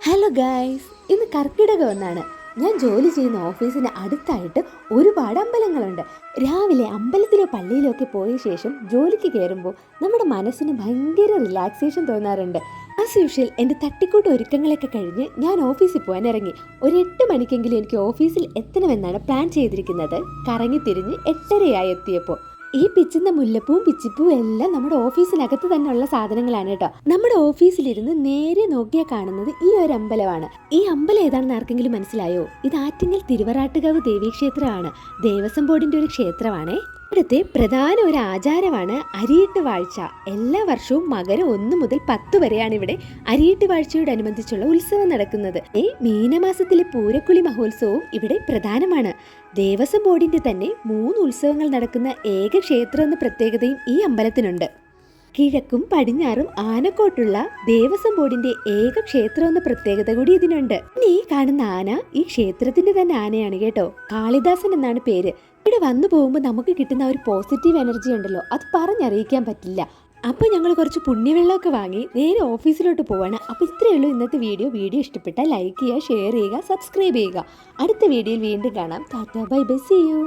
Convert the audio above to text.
Hello guys, ഇന്ന് കർക്കിടകം ഒന്നാണ്. ഞാൻ ജോലി ചെയ്യുന്ന ഓഫീസിന് അടുത്തായിട്ട് ഒരുപാട് അമ്പലങ്ങളുണ്ട്. രാവിലെ അമ്പലത്തിലോ പള്ളിയിലോ ഒക്കെ പോയ ശേഷം ജോലിക്ക് കയറുമ്പോൾ നമ്മുടെ മനസ്സിന് ഭയങ്കര റിലാക്സേഷൻ തോന്നാറുണ്ട്. ആസ് യൂഷ്വൽ എൻ്റെ തട്ടിക്കൂട്ട് ഒരുക്കങ്ങളൊക്കെ കഴിഞ്ഞ് ഞാൻ ഓഫീസിൽ പോകാൻ ഇറങ്ങി. ഒരു 8 മണിക്കെങ്കിലും എനിക്ക് ഓഫീസിൽ എത്തണമെന്നാണ് പ്ലാൻ ചെയ്തിരിക്കുന്നത്. കറങ്ങി തിരിഞ്ഞ് 8:30 എത്തിയപ്പോൾ ഈ പിച്ചുന്ന മുല്ലപ്പൂവും പിച്ചിപ്പൂവും എല്ലാം നമ്മുടെ ഓഫീസിനകത്ത് തന്നെ ഉള്ള സാധനങ്ങളാണ് കേട്ടോ. നമ്മുടെ ഓഫീസിലിരുന്ന് നേരെ നോക്കിയാൽ കാണുന്നത് ഈ ഒരു അമ്പലമാണ്. ഈ അമ്പലം ഏതാണെന്ന് ആർക്കെങ്കിലും മനസ്സിലായോ? ഇത് ആറ്റിങ്ങൽ തിരുവറാട്ടുകാവ് ദേവീക്ഷേത്രമാണ്. ദേവസ്വം ബോർഡിന്റെ ഒരു ക്ഷേത്രമാണേ. ഇവിടുത്തെ പ്രധാന ഒരു ആചാരമാണ് അരിയിട്ട് വാഴ്ച. എല്ലാ വർഷവും മകരം 1 മുതൽ 10 വരെയാണ് ഇവിടെ അരിയിട്ട് വാഴ്ചയോടനുബന്ധിച്ചുള്ള ഉത്സവം നടക്കുന്നത്. മീനമാസത്തിലെ പൂരക്കുളി മഹോത്സവവും ഇവിടെ പ്രധാനമാണ്. ദേവസ്വം ബോർഡിന്റെ തന്നെ 3 ഉത്സവങ്ങൾ നടക്കുന്ന ഏക ക്ഷേത്രം എന്ന പ്രത്യേകതയും ഈ അമ്പലത്തിനുണ്ട്. കിഴക്കും പടിഞ്ഞാറും ആനക്കോട്ടുള്ള ദേവസ്വം ബോർഡിന്റെ ഏക ക്ഷേത്രം എന്ന പ്രത്യേകത കൂടി ഇതിനുണ്ട്. ഇനി ഈ കാണുന്ന ആന ഈ ക്ഷേത്രത്തിന്റെ തന്നെ ആനയാണ് കേട്ടോ. കാളിദാസൻ എന്നാണ് പേര്. ഇവിടെ വന്നു പോകുമ്പോൾ നമുക്ക് കിട്ടുന്ന ഒരു പോസിറ്റീവ് എനർജി ഉണ്ടല്ലോ, അത് പറഞ്ഞറിയിക്കാൻ പറ്റില്ല. അപ്പോൾ ഞങ്ങൾ കുറച്ച് പുണ്യവെള്ളമൊക്കെ വാങ്ങി നേരെ ഓഫീസിലോട്ട് പോവാണ്. അപ്പോൾ ഇത്രയേ ഉള്ളൂ ഇന്നത്തെ വീഡിയോ ഇഷ്ടപ്പെട്ടാൽ ലൈക്ക് ചെയ്യുക, ഷെയർ ചെയ്യുക, സബ്സ്ക്രൈബ് ചെയ്യുക. അടുത്ത വീഡിയോയിൽ വീണ്ടും കാണാം. Tata bye bye, see U.